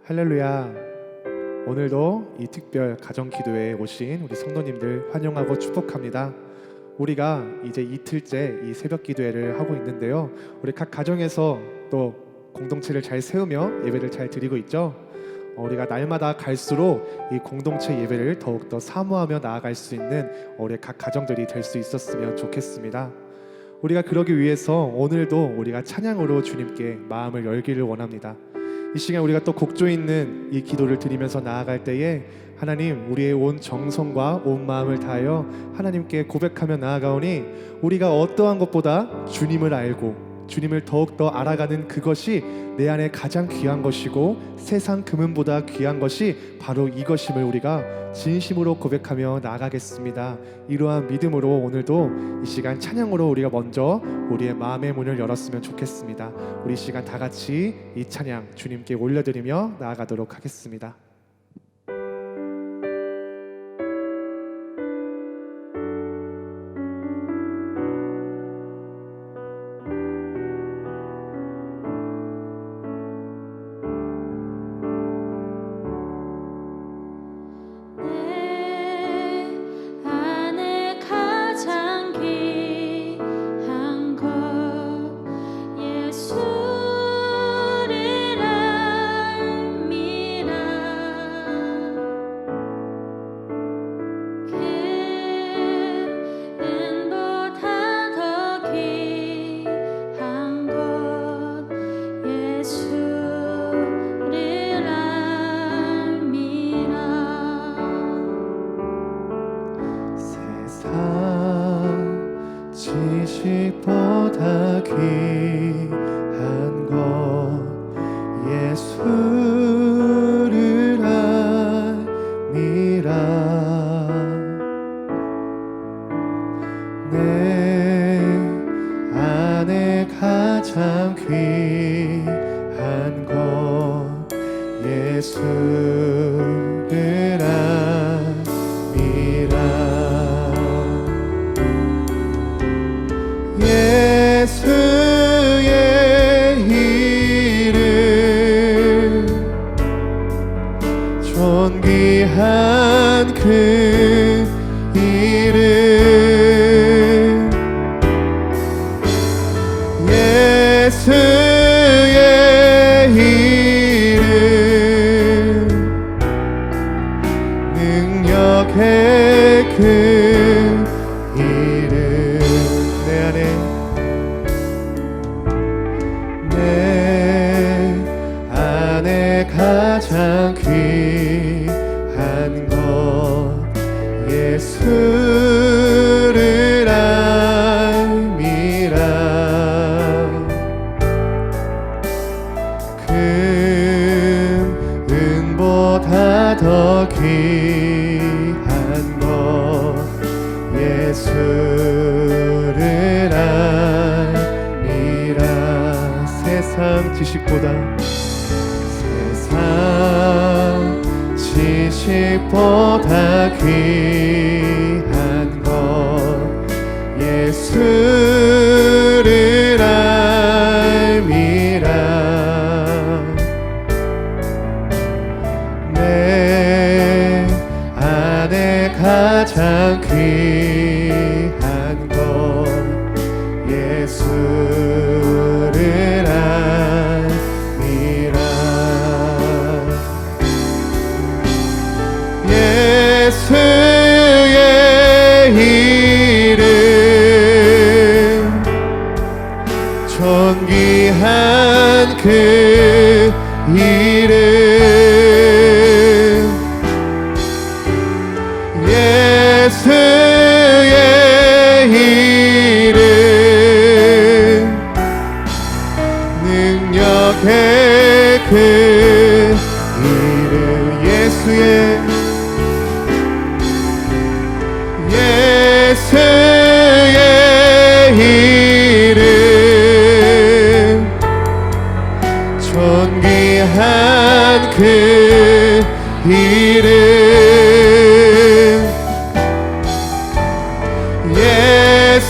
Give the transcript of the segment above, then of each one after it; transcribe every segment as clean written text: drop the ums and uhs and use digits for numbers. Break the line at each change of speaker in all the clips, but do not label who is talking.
할렐루야. 오늘도 이 특별 가정 기도회에 오신 우리 성도님들 환영하고 축복합니다. 우리가 이제 이틀째 이 새벽 기도회를 하고 있는데요, 우리 각 가정에서 또 공동체를 잘 세우며 예배를 잘 드리고 있죠. 우리가 날마다 갈수록 이 공동체 예배를 더욱더 사모하며 나아갈 수 있는 우리 각 가정들이 될 수 있었으면 좋겠습니다. 우리가 그러기 위해서 오늘도 우리가 찬양으로 주님께 마음을 열기를 원합니다. 이 시간 우리가 또 곡조 있는 이 기도를 드리면서 나아갈 때에 하나님, 우리의 온 정성과 온 마음을 다하여 하나님께 고백하며 나아가오니 우리가 어떠한 것보다 주님을 알고 주님을 더욱더 알아가는 그것이 내 안에 가장 귀한 것이고 세상 금은보다 귀한 것이 바로 이것임을 우리가 진심으로 고백하며 나아가겠습니다. 이러한 믿음으로 오늘도 이 시간 찬양으로 우리가 먼저 우리의 마음의 문을 열었으면 좋겠습니다. 우리 시간 다 같이 이 찬양 주님께 올려드리며 나아가도록 하겠습니다. 지식보다 귀한 것 예수를 알미라. 내 안에 가장 귀한 것 예수를 알미라. 예수의 이름 존귀한 그 이름 예수의 이름 능력의 그 이름 내 안에 가장 귀한 것 예수를 알미라. 금은보다 더 귀한 것 예수를 알미라. 세상 지식보다 귀한 것 예수를 알미라. 내 안에 가장 귀한 것 예수를 알미라. 예수의 이름 존귀한 그 이름 예수의 이름 능력의 그 이름 예수의 이름 존귀한 그 이름 예수의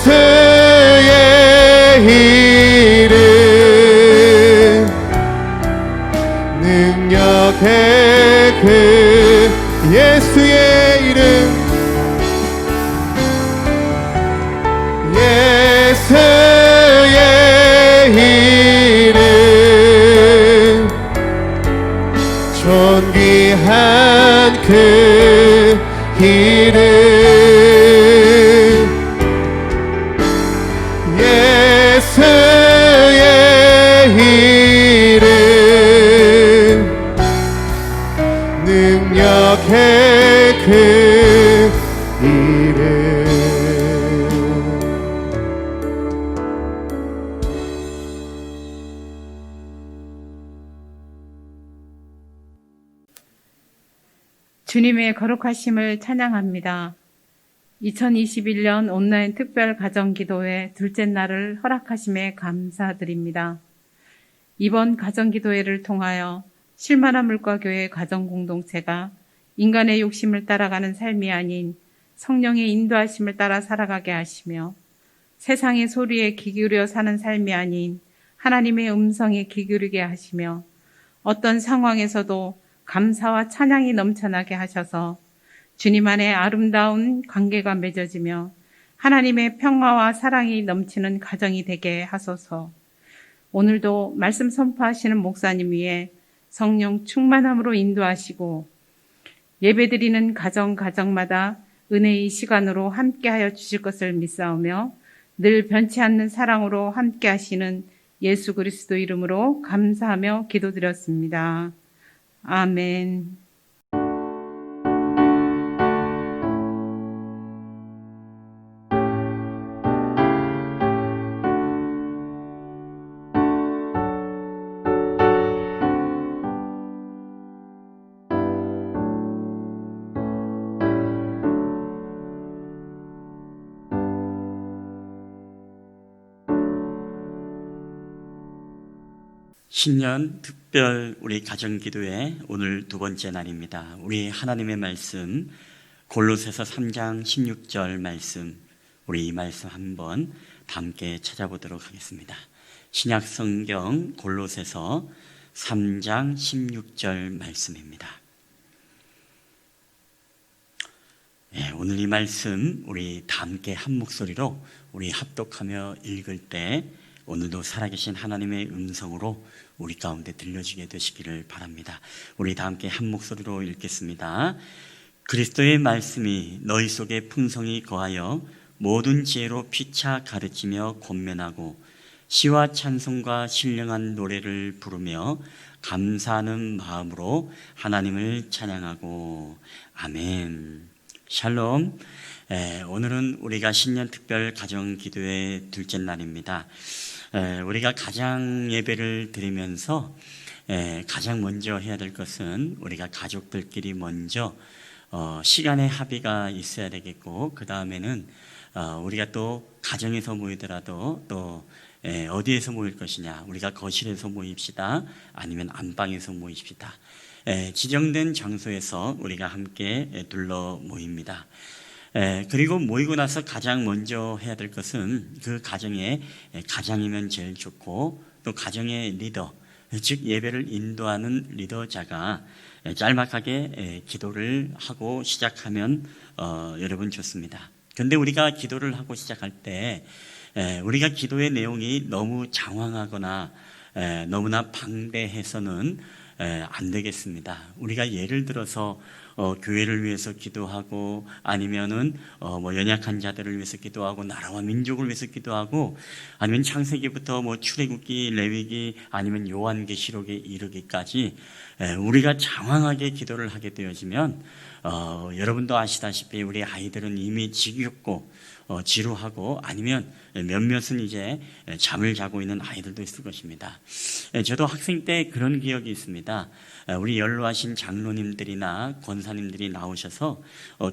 이름 능력의
그 이름 예수의 이름 능력의 그 이름
주님의 거룩하심을 찬양합니다. 2021년 온라인 특별 가정기도회 둘째 날을 허락하심에 감사드립니다. 이번 가정기도회를 통하여 실만한 물가교회 가정공동체가 인간의 욕심을 따라가는 삶이 아닌 성령의 인도하심을 따라 살아가게 하시며 세상의 소리에 귀 기울여 사는 삶이 아닌 하나님의 음성에 귀 기울이게 하시며 어떤 상황에서도 감사와 찬양이 넘쳐나게 하셔서 주님 안에 아름다운 관계가 맺어지며 하나님의 평화와 사랑이 넘치는 가정이 되게 하소서. 오늘도 말씀 선포하시는 목사님 위에 성령 충만함으로 인도하시고 예배드리는 가정마다 은혜의 시간으로 함께하여 주실 것을 믿사오며 늘 변치 않는 사랑으로 함께하시는 예수 그리스도 이름으로 감사하며 기도드렸습니다. 아멘.
신년 특별 우리 가정기도회 오늘 두 번째 날입니다. 우리 하나님의 말씀 골로새서 3장 16절 말씀, 우리 이 말씀 한번 함께 찾아보도록 하겠습니다. 신약성경 골로새서 3장 16절 말씀입니다. 오늘 이 말씀 우리 다 함께 한 목소리로 우리 합독하며 읽을 때 오늘도 살아계신 하나님의 음성으로 우리 가운데 들려주게 되시기를 바랍니다. 우리 다 함께 한 목소리로 읽겠습니다. 그리스도의 말씀이 너희 속에 풍성히 거하여 모든 지혜로 피차 가르치며 권면하고 시와 찬송과 신령한 노래를 부르며 감사하는 마음으로 하나님을 찬양하고 아멘. 샬롬. 오늘은 우리가 신년 특별 가정 기도의 둘째 날입니다. 우리가 가장 예배를 드리면서 가장 먼저 해야 될 것은 우리가 가족들끼리 먼저 시간의 합의가 있어야 되겠고, 그 다음에는 우리가 또 가정에서 모이더라도 또 어디에서 모일 것이냐, 우리가 거실에서 모입시다, 아니면 안방에서 모이십시다. 지정된 장소에서 우리가 함께 둘러 모입니다. 그리고 모이고 나서 가장 먼저 해야 될 것은 그 가정에 가장이면 제일 좋고, 또 가정의 리더, 즉 예배를 인도하는 리더자가 짤막하게 기도를 하고 시작하면 여러분 좋습니다. 그런데 우리가 기도를 하고 시작할 때 우리가 기도의 내용이 너무 장황하거나 너무나 방대해서는 안 되겠습니다. 우리가 예를 들어서 교회를 위해서 기도하고, 아니면은 연약한 자들을 위해서 기도하고, 나라와 민족을 위해서 기도하고, 아니면 창세기부터 출애굽기, 레위기, 아니면 요한계시록에 이르기까지 우리가 장황하게 기도를 하게 되어지면 여러분도 아시다시피 우리 아이들은 이미 지겹고 지루하고, 아니면 몇몇은 이제 잠을 자고 있는 아이들도 있을 것입니다. 저도 학생 때 그런 기억이 있습니다. 우리 연로하신 장로님들이나 권사님들이 나오셔서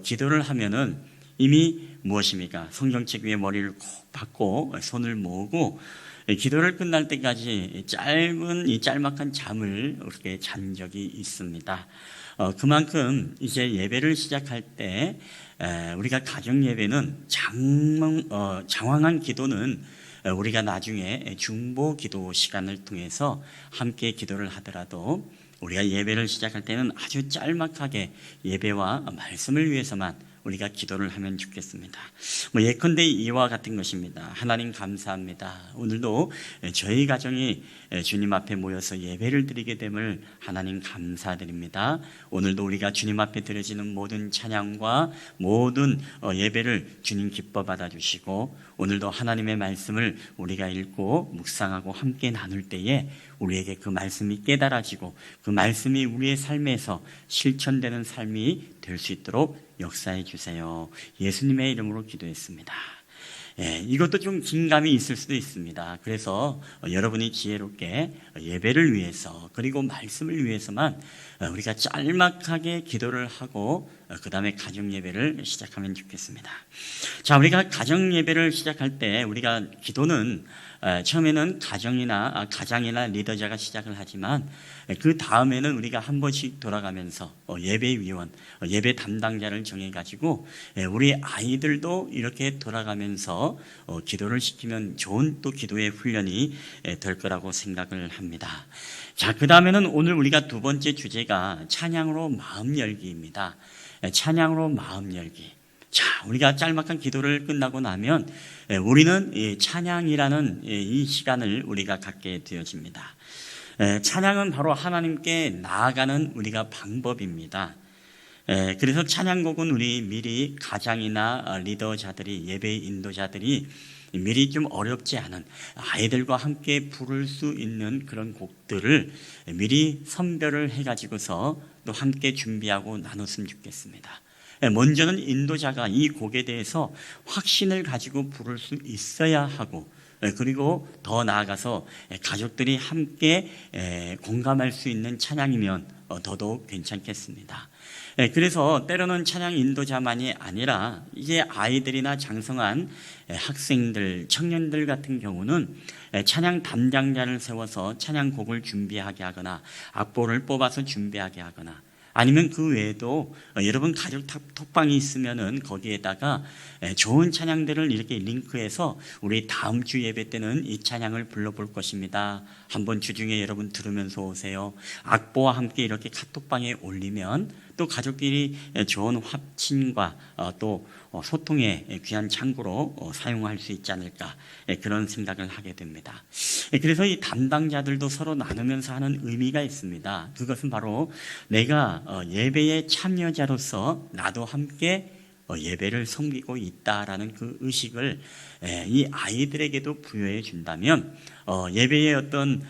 기도를 하면은 이미 무엇입니까? 성경책 위에 머리를 콕 박고 손을 모으고 기도를 끝날 때까지 이 짤막한 잠을 그렇게 잔 적이 있습니다. 그만큼 이제 예배를 시작할 때 우리가 가정 예배는 장황한 기도는 우리가 나중에 중보 기도 시간을 통해서 함께 기도를 하더라도 우리가 예배를 시작할 때는 아주 짤막하게 예배와 말씀을 위해서만 우리가 기도를 하면 좋겠습니다. 예컨대 이와 같은 것입니다. 하나님 감사합니다. 오늘도 저희 가정이 주님 앞에 모여서 예배를 드리게 됨을 하나님 감사드립니다. 오늘도 우리가 주님 앞에 드려지는 모든 찬양과 모든 예배를 주님 기뻐 받아주시고, 오늘도 하나님의 말씀을 우리가 읽고 묵상하고 함께 나눌 때에 우리에게 그 말씀이 깨달아지고 그 말씀이 우리의 삶에서 실천되는 삶이 될 수 있도록 역사해 주세요. 예수님의 이름으로 기도했습니다. 이것도 좀 긴감이 있을 수도 있습니다. 그래서 여러분이 지혜롭게 예배를 위해서 그리고 말씀을 위해서만 우리가 짤막하게 기도를 하고 그 다음에 가정 예배를 시작하면 좋겠습니다. 자, 우리가 가정 예배를 시작할 때 우리가 기도는 처음에는 가장이나 리더자가 시작을 하지만 그 다음에는 우리가 한 번씩 돌아가면서 예배위원, 예배 담당자를 정해가지고 우리 아이들도 이렇게 돌아가면서 기도를 시키면 좋은 또 기도의 훈련이 될 거라고 생각을 합니다. 자, 그 다음에는 오늘 우리가 두 번째 주제가 찬양으로 마음 열기입니다. 찬양으로 마음 열기. 자, 우리가 짤막한 기도를 끝나고 나면 우리는 이 찬양이라는 이 시간을 우리가 갖게 되어집니다. 찬양은 바로 하나님께 나아가는 우리가 방법입니다. 그래서 찬양곡은 우리 미리 가장이나 리더자들이, 예배 인도자들이 미리 좀 어렵지 않은 아이들과 함께 부를 수 있는 그런 곡들을 미리 선별을 해가지고서 또 함께 준비하고 나눴으면 좋겠습니다. 먼저는 인도자가 이 곡에 대해서 확신을 가지고 부를 수 있어야 하고, 그리고 더 나아가서 가족들이 함께 공감할 수 있는 찬양이면 더더욱 괜찮겠습니다. 그래서 때로는 찬양 인도자만이 아니라 이제 아이들이나 장성한 학생들, 청년들 같은 경우는 찬양 담당자를 세워서 찬양곡을 준비하게 하거나 악보를 뽑아서 준비하게 하거나, 아니면 그 외에도 여러분 가족 톡방이 있으면은 거기에다가 좋은 찬양들을 이렇게 링크해서 우리 다음 주 예배 때는 이 찬양을 불러볼 것입니다. 한번 주중에 여러분 들으면서 오세요. 악보와 함께 이렇게 카톡방에 올리면 또 가족끼리 좋은 확신과 또 소통의 귀한 창구로 사용할 수 있지 않을까, 그런 생각을 하게 됩니다. 그래서 이 담당자들도 서로 나누면서 하는 의미가 있습니다. 그것은 바로 내가 예배의 참여자로서 나도 함께 예배를 섬기고 있다라는 그 의식을 이 아이들에게도 부여해 준다면 예배의 어떤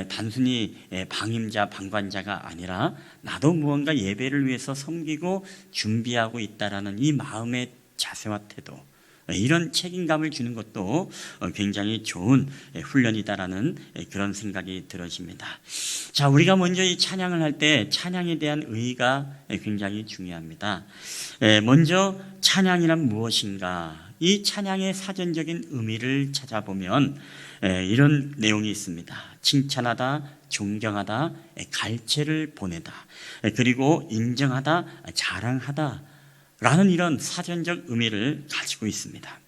단순히 방임자, 방관자가 아니라 나도 무언가 예배를 위해서 섬기고 준비하고 있다라는 이 마음의 자세와 태도, 이런 책임감을 주는 것도 굉장히 좋은 훈련이다라는 그런 생각이 들어집니다. 자, 우리가 먼저 이 찬양을 할 때 찬양에 대한 의의가 굉장히 중요합니다. 먼저 찬양이란 무엇인가? 이 찬양의 사전적인 의미를 찾아보면 이런 내용이 있습니다. 칭찬하다, 존경하다, 갈채를 보내다, 그리고 인정하다, 자랑하다 라는 이런 사전적 의미를 가지고 있습니다.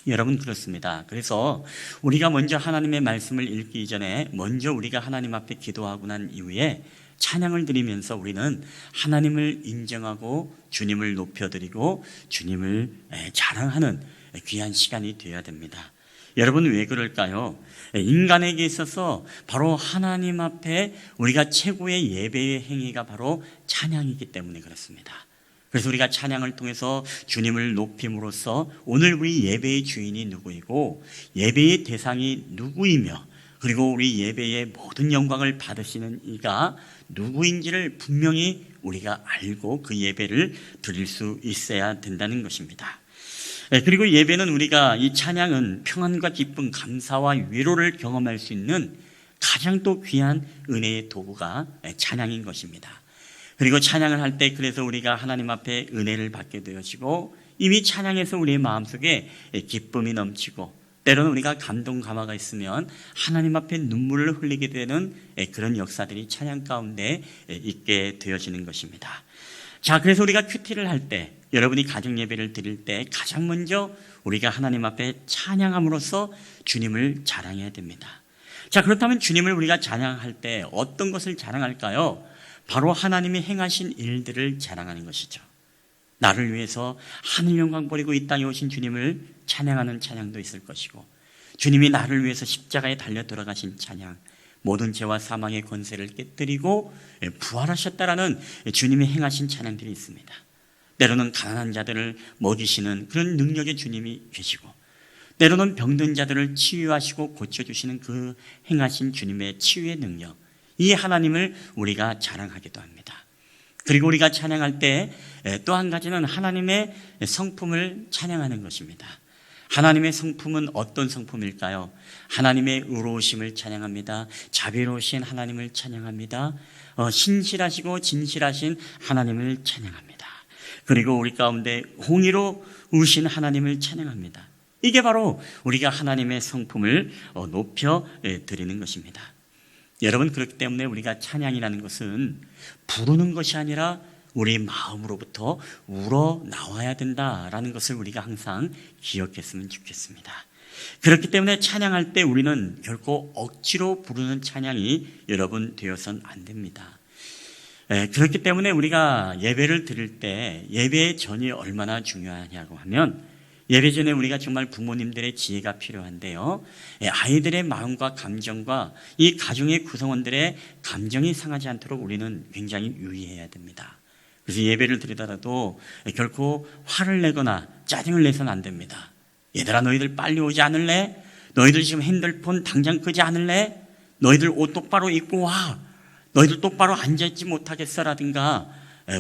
여러분, 그렇습니다. 그래서 우리가 먼저 하나님의 말씀을 읽기 이전에 먼저 우리가 하나님 앞에 기도하고 난 이후에 찬양을 드리면서 우리는 하나님을 인정하고 주님을 높여드리고 주님을 자랑하는 귀한 시간이 되어야 됩니다. 여러분, 왜 그럴까요? 인간에게 있어서 바로 하나님 앞에 우리가 최고의 예배의 행위가 바로 찬양이기 때문에 그렇습니다. 그래서 우리가 찬양을 통해서 주님을 높임으로써 오늘 우리 예배의 주인이 누구이고 예배의 대상이 누구이며, 그리고 우리 예배의 모든 영광을 받으시는 이가 누구인지를 분명히 우리가 알고 그 예배를 드릴 수 있어야 된다는 것입니다. 그리고 예배는 우리가, 이 찬양은 평안과 기쁨, 감사와 위로를 경험할 수 있는 가장 또 귀한 은혜의 도구가 찬양인 것입니다. 그리고 찬양을 할 때 그래서 우리가 하나님 앞에 은혜를 받게 되어지고, 이미 찬양에서 우리의 마음속에 기쁨이 넘치고, 때로는 우리가 감동 감화가 있으면 하나님 앞에 눈물을 흘리게 되는 그런 역사들이 찬양 가운데 있게 되어지는 것입니다. 자, 그래서 우리가 큐티를 할 때, 여러분이 가정 예배를 드릴 때 가장 먼저 우리가 하나님 앞에 찬양함으로써 주님을 자랑해야 됩니다. 자, 그렇다면 주님을 우리가 찬양할 때 어떤 것을 자랑할까요? 바로 하나님이 행하신 일들을 자랑하는 것이죠. 나를 위해서 하늘 영광 버리고 이 땅에 오신 주님을 찬양하는 찬양도 있을 것이고, 주님이 나를 위해서 십자가에 달려 돌아가신 찬양, 모든 죄와 사망의 권세를 깨뜨리고 부활하셨다라는 주님이 행하신 찬양들이 있습니다. 때로는 가난한 자들을 먹이시는 그런 능력의 주님이 계시고, 때로는 병든 자들을 치유하시고 고쳐주시는 그 행하신 주님의 치유의 능력, 이 하나님을 우리가 자랑하기도 합니다. 그리고 우리가 찬양할 때 또 한 가지는 하나님의 성품을 찬양하는 것입니다. 하나님의 성품은 어떤 성품일까요? 하나님의 의로우심을 찬양합니다. 자비로우신 하나님을 찬양합니다. 신실하시고 진실하신 하나님을 찬양합니다. 그리고 우리 가운데 공의로우신 하나님을 찬양합니다. 이게 바로 우리가 하나님의 성품을 높여 드리는 것입니다. 여러분, 그렇기 때문에 우리가 찬양이라는 것은 부르는 것이 아니라 우리 마음으로부터 우러나와야 된다라는 것을 우리가 항상 기억했으면 좋겠습니다. 그렇기 때문에 찬양할 때 우리는 결코 억지로 부르는 찬양이 여러분 되어서는 안 됩니다. 그렇기 때문에 우리가 예배를 드릴 때 예배의 전이 얼마나 중요하냐고 하면, 예배 전에 우리가 정말 부모님들의 지혜가 필요한데요, 아이들의 마음과 감정과 이 가정의 구성원들의 감정이 상하지 않도록 우리는 굉장히 유의해야 됩니다. 그래서 예배를 드리더라도 결코 화를 내거나 짜증을 내서는 안 됩니다. 얘들아, 너희들 빨리 오지 않을래? 너희들 지금 핸드폰 당장 끄지 않을래? 너희들 옷 똑바로 입고 와. 너희들 똑바로 앉아있지 못하겠어라든가,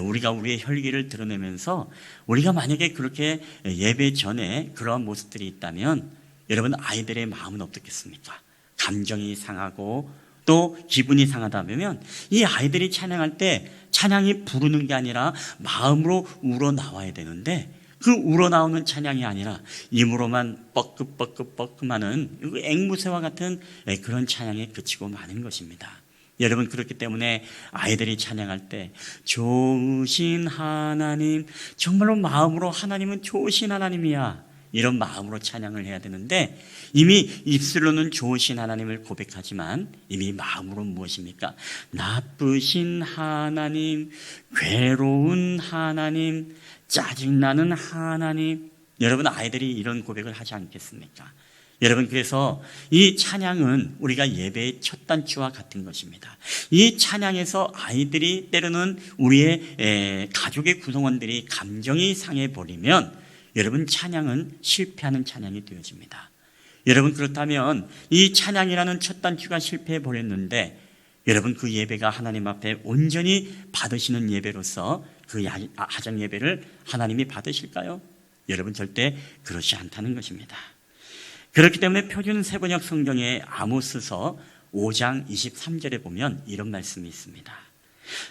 우리가 우리의 혈기를 드러내면서 우리가 만약에 그렇게 예배 전에 그러한 모습들이 있다면, 여러분, 아이들의 마음은 어떻겠습니까? 감정이 상하고 또 기분이 상하다면 이 아이들이 찬양할 때 찬양이 부르는 게 아니라 마음으로 우러나와야 되는데, 그 우러나오는 찬양이 아니라 입으로만 뻐끔뻐끔뻐끔하는 앵무새와 같은 그런 찬양에 그치고 마는 것입니다. 여러분, 그렇기 때문에 아이들이 찬양할 때 좋으신 하나님, 정말로 마음으로 하나님은 좋으신 하나님이야, 이런 마음으로 찬양을 해야 되는데, 이미 입술로는 좋으신 하나님을 고백하지만 이미 마음으로 무엇입니까? 나쁘신 하나님, 괴로운 하나님, 짜증나는 하나님. 여러분, 아이들이 이런 고백을 하지 않겠습니까? 여러분, 그래서 이 찬양은 우리가 예배의 첫 단추와 같은 것입니다. 이 찬양에서 아이들이, 때로는 우리의 가족의 구성원들이 감정이 상해버리면 여러분, 찬양은 실패하는 찬양이 되어집니다. 여러분, 그렇다면 이 찬양이라는 첫 단추가 실패해버렸는데, 여러분, 그 예배가 하나님 앞에 온전히 받으시는 예배로서 그 하장 예배를 하나님이 받으실까요? 여러분, 절대 그렇지 않다는 것입니다. 그렇기 때문에 표준 세번역 성경의 아모스서 5장 23절에 보면 이런 말씀이 있습니다.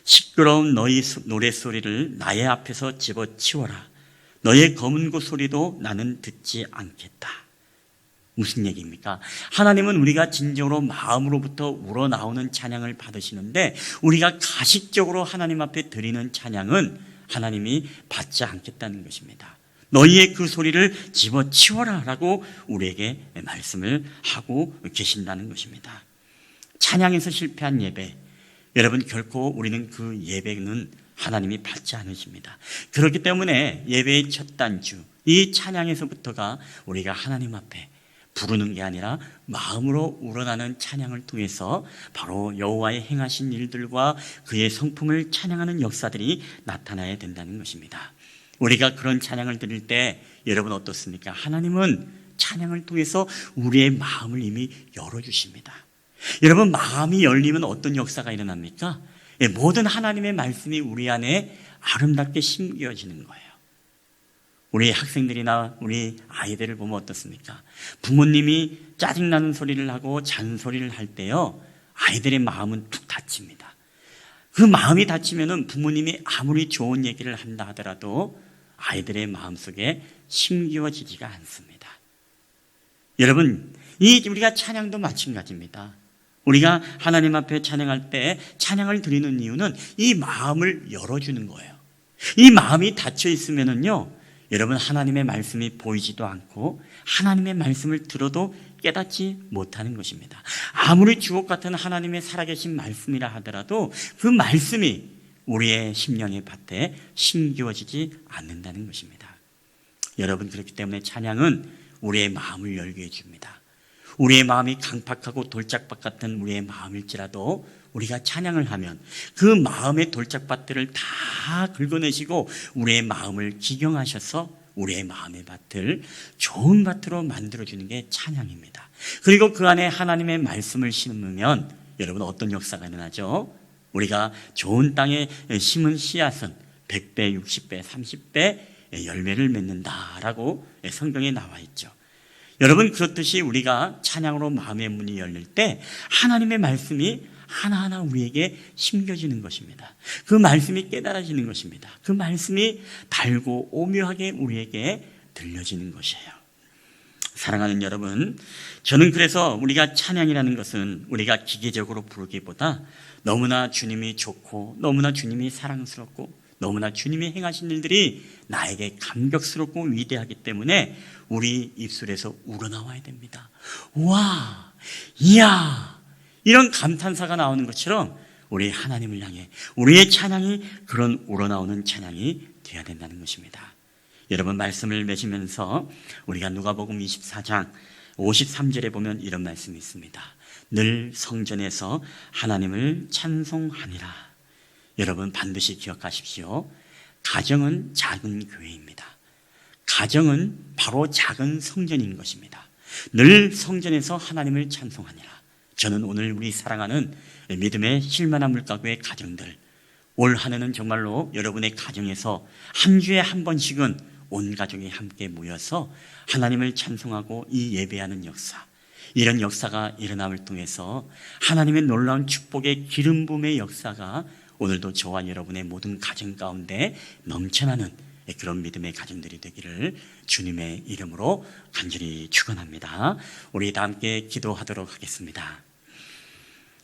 시끄러운 너희 노랫소리를 나의 앞에서 집어치워라. 너의 검은고 소리도 나는 듣지 않겠다. 무슨 얘기입니까? 하나님은 우리가 진정으로 마음으로부터 우러나오는 찬양을 받으시는데, 우리가 가식적으로 하나님 앞에 드리는 찬양은 하나님이 받지 않겠다는 것입니다. 너희의 그 소리를 집어치워라 라고 우리에게 말씀을 하고 계신다는 것입니다. 찬양에서 실패한 예배, 여러분, 결코 우리는 그 예배는 하나님이 받지 않으십니다. 그렇기 때문에 예배의 첫 단추, 이 찬양에서부터가 우리가 하나님 앞에 부르는 게 아니라 마음으로 우러나는 찬양을 통해서 바로 여호와의 행하신 일들과 그의 성품을 찬양하는 역사들이 나타나야 된다는 것입니다. 우리가 그런 찬양을 드릴 때 여러분 어떻습니까? 하나님은 찬양을 통해서 우리의 마음을 이미 열어주십니다. 여러분, 마음이 열리면 어떤 역사가 일어납니까? 모든 하나님의 말씀이 우리 안에 아름답게 심겨지는 거예요. 우리 학생들이나 우리 아이들을 보면 어떻습니까? 부모님이 짜증나는 소리를 하고 잔소리를 할 때요, 아이들의 마음은 툭 닫힙니다. 그 마음이 닫히면은 부모님이 아무리 좋은 얘기를 한다 하더라도 아이들의 마음속에 심겨지지가 않습니다. 여러분, 우리가 찬양도 마찬가지입니다. 우리가 하나님 앞에 찬양할 때 찬양을 드리는 이유는 이 마음을 열어주는 거예요. 이 마음이 닫혀 있으면은요, 여러분, 하나님의 말씀이 보이지도 않고 하나님의 말씀을 들어도 깨닫지 못하는 것입니다. 아무리 주옥 같은 하나님의 살아계신 말씀이라 하더라도 그 말씀이 우리의 심령의 밭에 심기워지지 않는다는 것입니다. 여러분, 그렇기 때문에 찬양은 우리의 마음을 열게 해줍니다. 우리의 마음이 강팍하고 돌짝밭 같은 우리의 마음일지라도 우리가 찬양을 하면 그 마음의 돌짝밭들을 다 긁어내시고 우리의 마음을 기경하셔서 우리의 마음의 밭을 좋은 밭으로 만들어주는 게 찬양입니다. 그리고 그 안에 하나님의 말씀을 심으면 여러분 어떤 역사가 일어나죠? 우리가 좋은 땅에 심은 씨앗은 100배, 60배, 30배 열매를 맺는다라고 성경에 나와 있죠. 여러분, 그렇듯이 우리가 찬양으로 마음의 문이 열릴 때 하나님의 말씀이 하나하나 우리에게 심겨지는 것입니다. 그 말씀이 깨달아지는 것입니다. 그 말씀이 달고 오묘하게 우리에게 들려지는 것이에요. 사랑하는 여러분, 저는 그래서 우리가 찬양이라는 것은 우리가 기계적으로 부르기보다 너무나 주님이 좋고 너무나 주님이 사랑스럽고 너무나 주님이 행하신 일들이 나에게 감격스럽고 위대하기 때문에 우리 입술에서 우러나와야 됩니다. 와, 이야, 이런 감탄사가 나오는 것처럼 우리 하나님을 향해 우리의 찬양이 그런 우러나오는 찬양이 되어야 된다는 것입니다. 여러분, 말씀을 맺으면서 우리가 누가복음 24장 53절에 보면 이런 말씀이 있습니다. 늘 성전에서 하나님을 찬송하니라. 여러분, 반드시 기억하십시오. 가정은 작은 교회입니다. 가정은 바로 작은 성전인 것입니다. 늘 성전에서 하나님을 찬송하니라. 저는 오늘 우리 사랑하는 믿음의 실만한 물가교회 가정들, 올 한 해는 정말로 여러분의 가정에서 한 주에 한 번씩은 온 가족이 함께 모여서 하나님을 찬송하고 이 예배하는 역사, 이런 역사가 일어남을 통해서 하나님의 놀라운 축복의 기름 부음의 역사가 오늘도 저와 여러분의 모든 가정 가운데 넘쳐나는 그런 믿음의 가정들이 되기를 주님의 이름으로 간절히 축원합니다. 우리 다 함께 기도하도록 하겠습니다.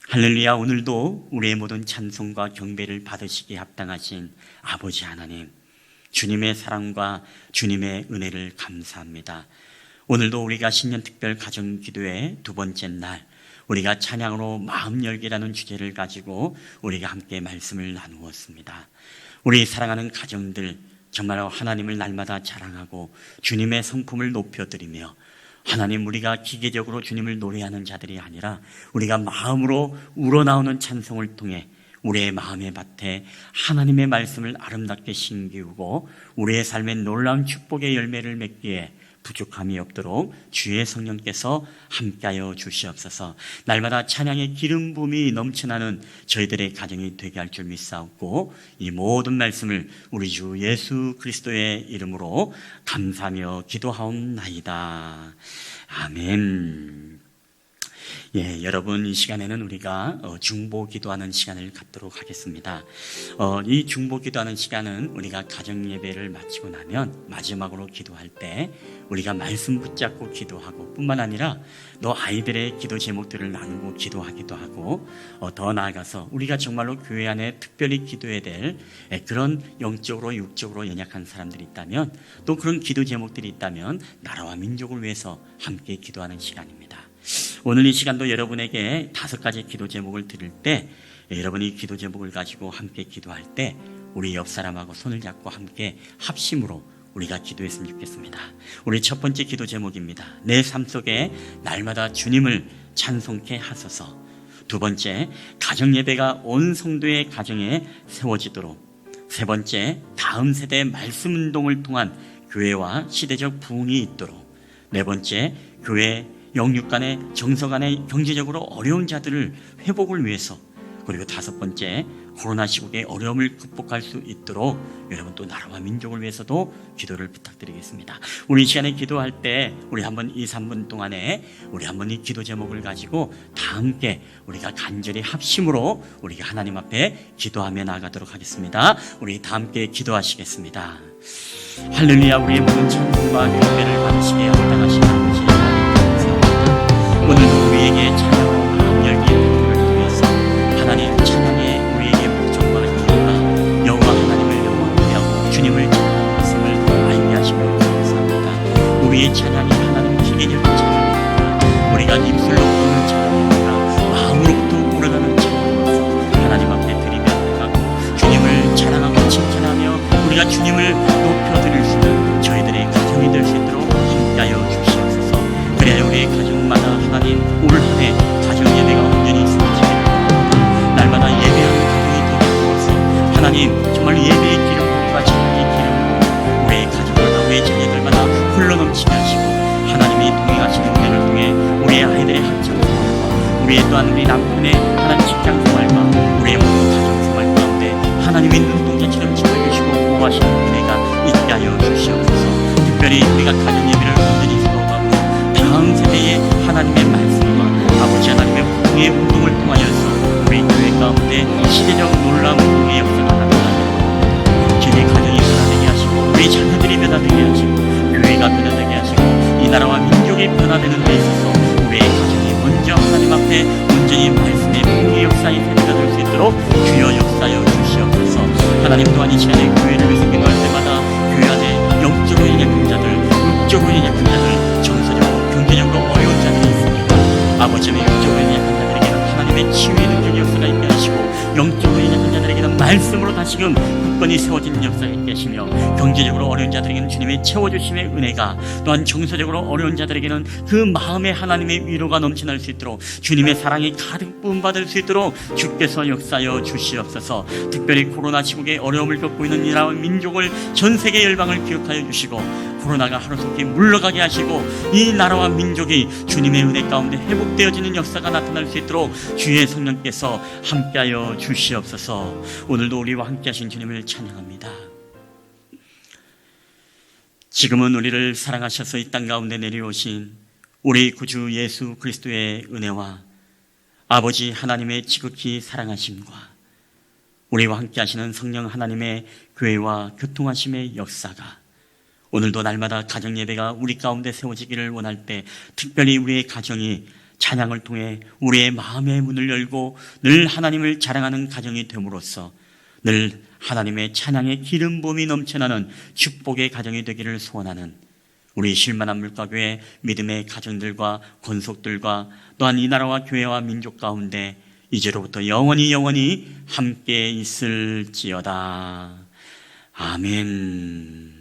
할렐루야. 오늘도 우리의 모든 찬송과 경배를 받으시기에 합당하신 아버지 하나님, 주님의 사랑과 주님의 은혜를 감사합니다. 오늘도 우리가 신년 특별 가정 기도의 두 번째 날, 우리가 찬양으로 마음 열기라는 주제를 가지고 우리가 함께 말씀을 나누었습니다. 우리 사랑하는 가정들, 정말로 하나님을 날마다 자랑하고 주님의 성품을 높여드리며, 하나님, 우리가 기계적으로 주님을 노래하는 자들이 아니라 우리가 마음으로 우러나오는 찬송을 통해 우리의 마음의 밭에 하나님의 말씀을 아름답게 심기우고 우리의 삶에 놀라운 축복의 열매를 맺기에 부족함이 없도록 주의 성령께서 함께하여 주시옵소서. 날마다 찬양의 기름 부음이 넘쳐나는 저희들의 가정이 되게 할 줄 믿사옵고, 이 모든 말씀을 우리 주 예수 그리스도의 이름으로 감사하며 기도하옵나이다. 아멘. 예, 여러분, 이 시간에는 우리가 중보 기도하는 시간을 갖도록 하겠습니다. 이 중보 기도하는 시간은 우리가 가정 예배를 마치고 나면 마지막으로 기도할 때 우리가 말씀 붙잡고 기도하고 뿐만 아니라 너 아이들의 기도 제목들을 나누고 기도하기도 하고, 더 나아가서 우리가 정말로 교회 안에 특별히 기도해야 될 그런 영적으로 육적으로 연약한 사람들이 있다면, 또 그런 기도 제목들이 있다면 나라와 민족을 위해서 함께 기도하는 시간입니다. 오늘 이 시간도 여러분에게 5가지 기도 제목을 드릴 때, 여러분이 기도 제목을 가지고 함께 기도할 때 우리 옆 사람하고 손을 잡고 함께 합심으로 우리가 기도했으면 좋겠습니다. 우리 첫 번째 기도 제목입니다. 내 삶 속에 날마다 주님을 찬송케 하소서. 두 번째, 가정 예배가 온 성도의 가정에 세워지도록. 세 번째, 다음 세대 말씀 운동을 통한 교회와 시대적 부흥이 있도록. 네 번째, 교회 영육 간의 정서 간의 경제적으로 어려운 자들을 회복을 위해서. 그리고 5번째, 코로나 시국의 어려움을 극복할 수 있도록 여러분 또 나라와 민족을 위해서도 기도를 부탁드리겠습니다. 우리 이 시간에 기도할 때 우리 한번 2-3분 동안에 우리 한번 이 기도 제목을 가지고 다 함께 우리가 간절히 합심으로 우리가 하나님 앞에 기도하며 나아가도록 하겠습니다. 우리 다 함께 기도하시겠습니다. 할렐루야. 우리의 모든 찬송과 경배를 받으시기에 합당하신 아버지 하나님 감사합니다. 오늘도 우리에게 찬양으로 마음 열기의 기도를 통해서 하나님 찬양의 우리에게 목적과 이유가 여호와 하나님을 영원히 하고 주님을 찬양하는 것을 알게 하시며 감사합니다. 우리의 찬양이 하나님 기계적인 찬양입니다. 우리가 입술로 부르는 찬양이 아니라 마음으로부터 우러나는 찬양으로서 하나님 앞에 드리며 나가고 주님을 하나님 정말 예배의 기름과 찬양의 기름 우리의 가정마다 우리의 자녀들마다 흘러넘치게 하시고 하나님이 동행하시는 은혜를 통해 우리의 아이들의 학창생활과 우리의 또한 우리 남편의 하나님 직장생활과 우리의 모든 가정생활 가운데 하나님의 눈동자처럼 지켜주시고 보호하시는 은혜가 있게 하여 주시옵소서. 특별히 우리가 가정 예배를 온전히 세워가고 다음 세대의 하나님의 말씀과 아버지 하나님의 공의 운동을 통하여서 우리 교회 가운데 시대적 놀라운 공의 역사가 나타나는 저희 가정이 변화되게 하시고 우리 자녀들이 변화되게 하시고 교회가 변화되게 하시고 이 나라와 민족이 변화되는 데 있어서 우리의 가정이 먼저 하나님 앞에 온전히 말씀의 공의 역사의 세대가 될 수 있도록 주여 역사여 주시옵소서. 하나님 또한 이 시간에 교회를 생각할 때마다 교회 안에 영적으로 연약한 자들, 육적으로 연약한 자들, 정서적으로 경제적으로 어려운 자들이 있습니다. 아버지의 육적으로 연약한 자들에게는 하나님의 치유의 능력의 역사가 있게 하시고 영적으로 연약한 자들에게는 말씀으로 다시금 굳건히 세워지는 역사가 있게 하시며 경제적으로 어려운 자들에게는 주님의 채워주심의 은혜가 또한 정서적으로 어려운 자들에게는 그 마음에 하나님의 위로가 넘쳐날 수 있도록 주님의 사랑이 가득 부음받을 수 있도록 주께서 역사여 주시옵소서. 특별히 코로나 시국에 어려움을 겪고 있는 이 나라 민족을 전 세계 열방을 기억하여 주시고 코로나가 하루속히 물러가게 하시고 이 나라와 민족이 주님의 은혜 가운데 회복되어지는 역사가 나타날 수 있도록 주의 성령께서 함께하여 주시옵소서. 오늘도 우리와 함께하신 주님을 찬양합니다. 지금은 우리를 사랑하셔서 이 땅 가운데 내려오신 우리 구주 예수 그리스도의 은혜와 아버지 하나님의 지극히 사랑하심과 우리와 함께하시는 성령 하나님의 교회와 교통하심의 역사가 오늘도 날마다 가정 예배가 우리 가운데 세워지기를 원할 때 특별히 우리의 가정이 찬양을 통해 우리의 마음의 문을 열고 늘 하나님을 자랑하는 가정이 됨으로써 늘 하나님의 찬양의 기름 부음이 넘쳐나는 축복의 가정이 되기를 소원하는 우리 쉴만한 물가교회 믿음의 가정들과 권속들과 또한 이 나라와 교회와 민족 가운데 이제로부터 영원히 함께 있을지어다. 아멘.